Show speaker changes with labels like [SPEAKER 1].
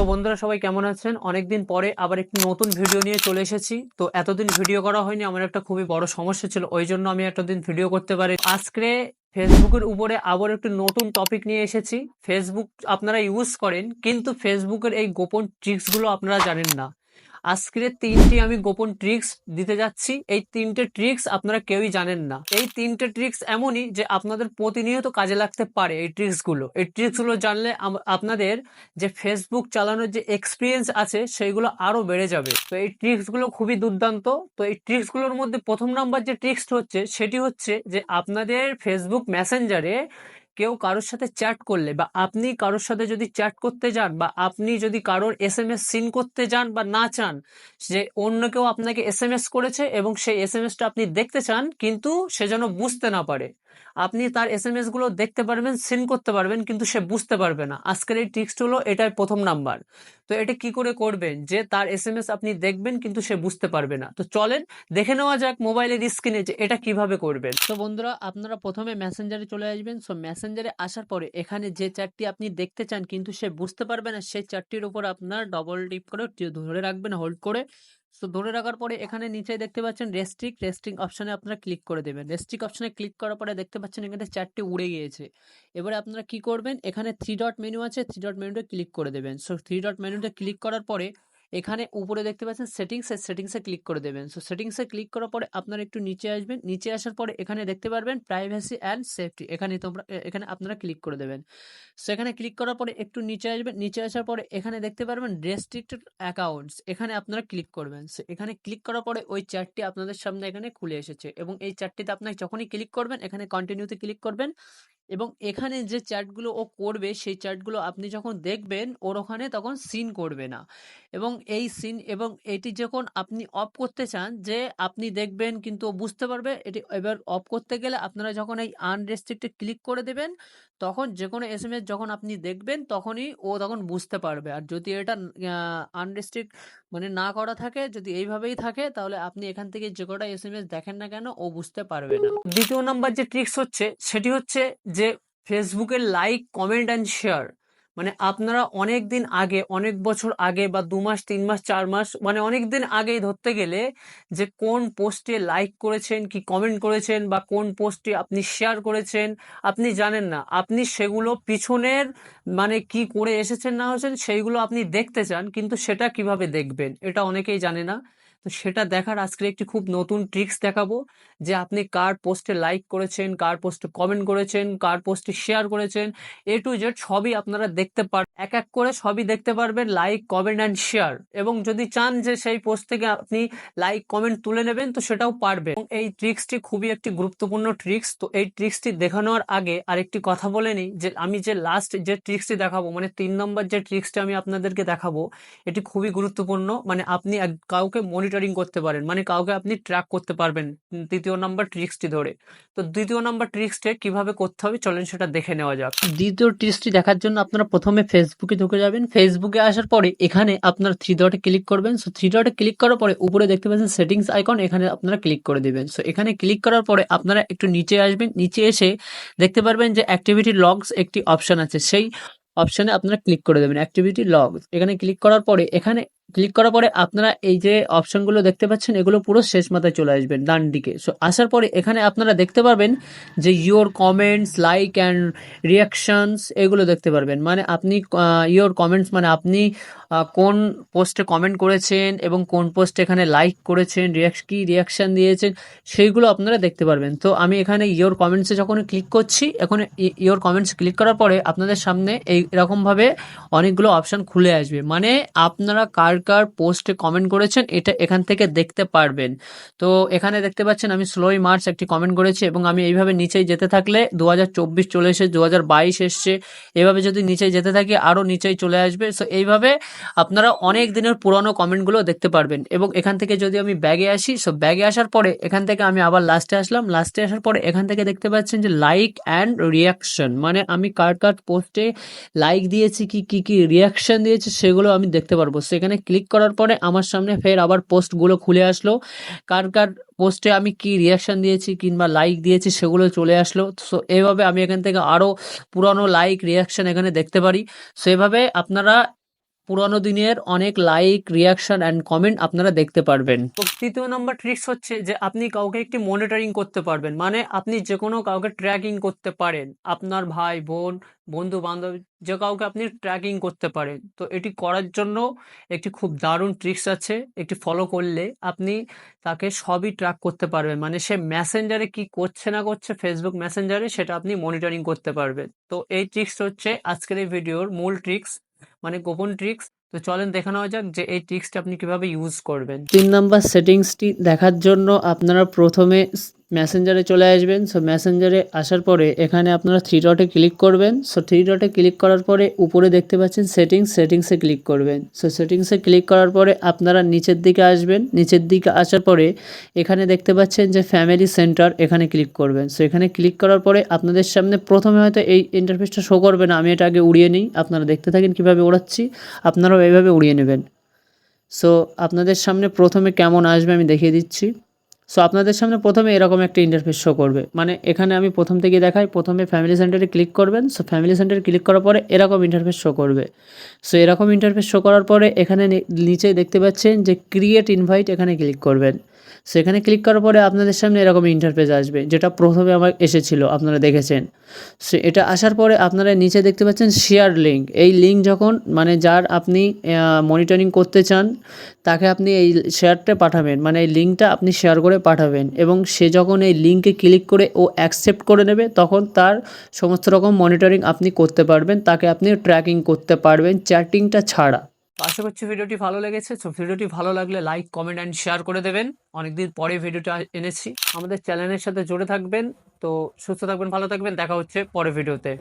[SPEAKER 1] তো বন্ধুরা সবাই কেমন আছেন? অনেকদিন পরে আবার একটি নতুন ভিডিও নিয়ে চলে এসেছি। তো এতদিন ভিডিও করা হয়নি, আমার একটা খুবই বড় সমস্যা ছিল, ওই জন্য আমি এতদিন ভিডিও করতে পারি। আজকে ফেসবুকের উপরে আবার একটি নতুন টপিক নিয়ে এসেছি। ফেসবুক আপনারা ইউজ করেন, কিন্তু ফেসবুকের এই গোপন ট্রিক্সগুলো আপনারা জানেন না। আজকে তিনটি আমি গোপন ট্রিক্স দিতে যাচ্ছি। এই তিনটে ট্রিক্স আপনারা কেউই জানেন না। এই তিনটে ট্রিক্স এমনই যে আপনাদের প্রতিনিয়ত কাজে লাগতে পারে। এই ট্রিক্সগুলো জানলে আপনাদের যে ফেসবুক চালানোর যে এক্সপিরিয়েন্স আছে সেইগুলো আরো বেড়ে যাবে। তো এই ট্রিক্সগুলো খুবই দুর্দান্ত। তো এই ট্রিক্সগুলোর মধ্যে প্রথম নাম্বার যে ট্রিক্সটা হচ্ছে সেটি হচ্ছে যে আপনাদের ফেসবুক মেসেঞ্জারে কেউ কারোর সাথে চ্যাট করলে, বা আপনি কারোর সাথে যদি চ্যাট করতে যান, বা আপনি যদি কারোর এসএমএস সিন করতে যান বা না চান যে অন্য কেউ আপনাকে এসএমএস করেছে এবং সেই এসএমএসটা আপনি দেখতে চান কিন্তু সে যেন বুঝতে না পারে, আপনি তার এসএমএস গুলো দেখতে পারবেন, সিন করতে পারবেন, কিন্তু সে বুঝতে পারবে না। আজকের এই ট্রিক্সটা হলো এটাই প্রথম নাম্বার। তো এটা কি করে করবেন যে তার এসএমএস আপনি দেখবেন কিন্তু সে বুঝতে পারবে না? তো চলেন দেখে নেওয়া যাক মোবাইলের স্ক্রিনে যে এটা কিভাবে করবেন। তো বন্ধুরা, আপনারা প্রথমে মেসেঞ্জারে চলে আসবেন। সো মেসেঞ্জারে আসার পরে এখানে যে চ্যাটটি আপনি দেখতে চান কিন্তু সে বুঝতে পারবে না, সেই চ্যাটটির উপর আপনার ডবল টিপ করে ধরে রাখবেন, হোল্ড করে। সো ধরে রাখার পরে এখানে নিচে দেখতে পাচ্ছেন রেস্ট্রিক্ট অপশনে আপনারা ক্লিক করে দেবেন। রেস্ট্রিক্ট অপশনে ক্লিক করার পরে দেখতে পাচ্ছেন এখানে চ্যাটটি উড়ে গিয়েছে। এবারে আপনারা কি করবেন, এখানে থ্রি ডট মেনু আছে, থ্রি ডট মেনুতে ক্লিক করে দেবেন। সো থ্রি ডট মেনুতে ক্লিক করার পরে এখানে উপরে দেখতে পাচ্ছেন সেটিংসে ক্লিক করে দেবেন। সো সেটিংসে ক্লিক করার পরে আপনারা একটু নিচে আসবেন। নিচে আসার পরে এখানে দেখতে পারবেন প্রাইভেসি অ্যান্ড সেফটি, এখানে আপনারা ক্লিক করে দেবেন। সেখানে ক্লিক করার পরে একটু নিচে আসবেন। নিচে আসার পরে এখানে দেখতে পারবেন রেস্ট্রিক্টেড অ্যাকাউন্টস, এখানে আপনারা ক্লিক করবেন। এখানে ক্লিক করার পরে ওই চ্যাটটি আপনাদের সামনে এখানে খুলে এসেছে, এবং এই চ্যাটটিতে আপনাকে যখনই ক্লিক করবেন এখানে কন্টিনিউতে ক্লিক করবেন, এবং এখানে যে চ্যাটগুলো ও করবে সেই চ্যাটগুলো আপনি যখন দেখবেন ওর ওখানে তখন সিন করবে না। এবং এই সিন এবং এটি যখন আপনি অফ করতে চান যে আপনি দেখবেন কিন্তু ও বুঝতে পারবে, এটি এবার অফ করতে গেলে আপনারা যখন এই আনরেস্ট্রিক্টে ক্লিক করে দেবেন তখন যে কোনো এসএমএস যখন আপনি দেখবেন তখনই ও তখন বুঝতে পারবে। আর যদি এটা আনরেস্ট্রিক্ট মানে না করা থাকে, যদি এইভাবেই থাকে, তাহলে আপনি এখান থেকে যে কটা এসএমএস দেখেন না কেন ও বুঝতে পারবে না। দ্বিতীয় নাম্বার যে ট্রিক্স হচ্ছে সেটি হচ্ছে যে ফেসবুকের লাইক, কমেন্ট অ্যান্ড শেয়ার। মানে আপনারা অনেক দিন আগে, অনেক বছর আগে, বা 2 মাস, 3 মাস, 4 মাস, মানে অনেক দিন আগেই ধরতে গেলে, যে কোন পোস্টে লাইক করেছেন, কি কমেন্ট করেছেন, বা কোন পোস্টে আপনি শেয়ার করেছেন আপনি জানেন না। আপনি সেগুলো পিছনের মানে কি করে এসেছেন না হয়েছেন সেইগুলো আপনি দেখতে চান, কিন্তু সেটা কিভাবে দেখবেন এটা অনেকেই জানে না। তো সেটা দেখার আজকে একটি খুব নতুন ট্রিক্স দেখাবো, যে আপনি কার পোস্টে লাইক করেছেন, কার পোস্টে কমেন্ট করেছেন, কার পোস্টে শেয়ার করেছেন, এ টু জেড সবই আপনারা দেখতে পারবেন। এক এক করে সবই দেখতে পারবেন, লাইক, কমেন্ট অ্যান্ড শেয়ার। এবং যদি চান যে সেই পোস্ট থেকে আপনি লাইক, কমেন্ট তুলে নেবেন তো সেটাও পারবেন। এবং এই ট্রিক্সটি খুবই একটি গুরুত্বপূর্ণ ট্রিক্স। তো এই ট্রিক্সটি দেখানোর আগে আরেকটি কথা বলে নিই, যে আমি যে লাস্ট যে ট্রিক্সটি দেখাবো, মানে 3 নম্বর যে ট্রিক্সটি আমি আপনাদেরকে দেখাবো, এটি খুবই গুরুত্বপূর্ণ। মানে আপনি কাউকে মনিটরিং করতে পারেন, মানে কাউকে আপনি ট্র্যাক করতে পারবেন তৃতীয় নাম্বার ট্রিক্সটি ধরে। তো দ্বিতীয় নাম্বার ট্রিক্সটা কিভাবে করতে হবে চলেন সেটা দেখে নেওয়া যাক। দ্বিতীয় ট্রিক্সটি দেখার জন্য আপনারা প্রথমে ফেসবুকে ঢুকে যাবেন। ফেসবুকে আসার পরে এখানে আপনারা থ্রি ডটে ক্লিক করবেন। সো থ্রি ডটে ক্লিক করার পরে উপরে দেখতে পাচ্ছেন সেটিংস আইকন, এখানে আপনারা ক্লিক করে দিবেন। সো এখানে ক্লিক করার পরে আপনারা একটু নিচে আসবেন। নিচে এসে দেখতে পারবেন যে অ্যাক্টিভিটি লগস একটি অপশন আছে, সেই অপশনে আপনারা ক্লিক করে দেবেন, অ্যাক্টিভিটি লগস। এখানে ক্লিক করার পরে ক্লিক করার পরে আপনারা এই যে অপশনগুলো দেখতে পাচ্ছেন এগুলো পুরো শেষ মাথায় চলে আসবেন ডান দিকে। সো আসার পরে এখানে আপনারা দেখতে পারবেন যে your comments, like and reactions, এগুলো দেখতে পারবেন। মানে আপনি ইয়োর কমেন্টস মানে আপনি কোন পোস্টে কমেন্ট করেছেন এবং কোন পোস্টে এখানে লাইক করেছেন, কি রিয়াকশন দিয়েছেন সেইগুলো আপনারা দেখতে পারবেন। তো আমি এখানে ইয়োর কমেন্টসে যখন ক্লিক করছি, এখন ইয়োর কমেন্টস ক্লিক করার পরে আপনাদের সামনে এই এরকমভাবে অনেকগুলো অপশন খুলে আসবে। মানে আপনারা কার কার পোস্টে কমেন্ট করেছেন এটা এখান থেকে দেখতে পারবেন। তো এখানে দেখতে পাচ্ছেন আমি স্লোই মার্চ একটি কমেন্ট করেছি, এবং আমি এইভাবে নিচেই যেতে থাকলে 2024 চলে এসে 2022 এসছে, এভাবে যদি নিচেই যেতে থাকি আরও নিচেই চলে আসবে। সো এইভাবে আপনারা অনেক দিনের পুরনো কমেন্টগুলো দেখতে পারবেন। এবং এখান থেকে যদি আমি ব্যাগে আসি, সো ব্যাগে আসার পরে এখান থেকে আমি আবার লাস্টে আসলাম। লাস্টে আসার পরে এখান থেকে দেখতে পাচ্ছেন যে লাইক অ্যান্ড রিয়াকশন, মানে আমি কার কার পোস্টে লাইক দিয়েছি, কি রিয়াকশন দিয়েছি সেগুলো আমি দেখতে পারবো। সেখানে ক্লিক করার পরে আমার সামনে ফের আবার পোস্টগুলো খুলে আসলো, কার কার পোস্টে আমি কি রিয়াকশন দিয়েছি কিংবা লাইক দিয়েছি সেগুলো চলে আসলো। সো এইভাবে আমি এখান থেকে আরও পুরনো লাইক, রিয়াকশন এখানে দেখতে পারি। সো এভাবে আপনারা পুরানো দিনের অনেক লাইক, রিয়াকশন অ্যান্ড কমেন্ট আপনারা দেখতে পারবেন। তো তৃতীয় নাম্বার ট্রিক্স হচ্ছে যে আপনি কাউকে একটি মনিটরিং করতে পারবেন, মানে আপনি যে কোনো কাউকে ট্র্যাকিং করতে পারেন, আপনার ভাই বোন, বন্ধু বান্ধব, যে কাউকে আপনি ট্র্যাকিং করতে পারেন। তো এটি করার জন্য একটি খুব দারুণ ট্রিক্স আছে, একটি ফলো করলে আপনি তাকে সবই ট্র্যাক করতে পারবেন, মানে সে মেসেঞ্জারে কি করছে না করছে ফেসবুক মেসেঞ্জারে সেটা আপনি মনিটরিং করতে পারবেন। তো এই ট্রিক্স হচ্ছে আজকের এই ভিডিওর মূল ট্রিক্স, মানে গোপন ট্রিক্স। তো চলেন দেখে নেওয়া যাক যে এই ট্রিক্সটা আপনি কিভাবে ইউজ করবেন। 3 নাম্বার সেটিংসটি দেখার জন্য আপনারা প্রথমে মেসেঞ্জারে চলে আসবেন। সো মেসেঞ্জারে আসার পরে এখানে আপনারা 3 ডটে ক্লিক করবেন। সো 3 ডটে ক্লিক করার পরে উপরে দেখতে পাচ্ছেন সেটিংসে ক্লিক করবেন। সো সেটিংসে ক্লিক করার পরে আপনারা নিচের দিকে আসবেন। নিচের দিকে আসার পরে এখানে দেখতে পাচ্ছেন যে ফ্যামিলি সেন্টার, এখানে ক্লিক করবেন। সো এখানে ক্লিক করার পরে আপনাদের সামনে প্রথমে হয়তো এই ইন্টারফেসটা শো করবে না, আমি এটা আগে উড়িয়ে নিই, আপনারা দেখতে থাকেন কীভাবে উড়াচ্ছি, আপনারাও এইভাবে উড়িয়ে নেবেন। সো আপনাদের সামনে প্রথমে কেমন আসবে আমি দেখিয়ে দিচ্ছি। সো আপনাদের সামনে প্রথমে এরকম একটা ইন্টারফেস শো করবে, মানে এখানে আমি প্রথম থেকে দেখাই। প্রথমে ফ্যামিলি সেন্টারে ক্লিক করবেন। সো ফ্যামিলি সেন্টারে ক্লিক করার পরে এরকম ইন্টারফেস শো করবে। সো এরকম ইন্টারফেস শো করার পরে এখানে নিচে দেখতে পাচ্ছেন যে ক্রিয়েট ইনভাইট, এখানে ক্লিক করবেন। সো এখানে ক্লিক করার পরে আপনাদের সামনে এরকম ইন্টারফেস আসবে, যেটা প্রথমে আমার এসেছিলো, আপনারা দেখেছেন। সো এটা আসার পরে আপনারা নিচে দেখতে পাচ্ছেন শেয়ার লিঙ্ক। এই লিঙ্ক যখন, মানে যার আপনি মনিটরিং করতে চান তাকে আপনি এই শেয়ারটা পাঠাবেন, মানে এই লিঙ্কটা আপনি শেয়ার করে পাঠাবেন, এবং সে যখন এই লিঙ্কে ক্লিক করে ও অ্যাকসেপ্ট করে নেবে তখন তার সমস্ত রকম মনিটরিং আপনি করতে পারবেন, তাকে আপনি ট্র্যাকিং করতে পারবেন চ্যাটিংটা ছাড়া। আশা করছি ভিডিওটি ভালো লেগেছে। তো ভিডিওটি ভালো লাগলে লাইক, কমেন্ট অ্যান্ড শেয়ার করে দেবেন। অনেকদিন পরে ভিডিওটা এনেছি, আমাদের চ্যানেলের সাথে জুড়ে থাকবেন। তো সুস্থ থাকবেন, ভালো থাকবেন, দেখা হচ্ছে পরের ভিডিওতে।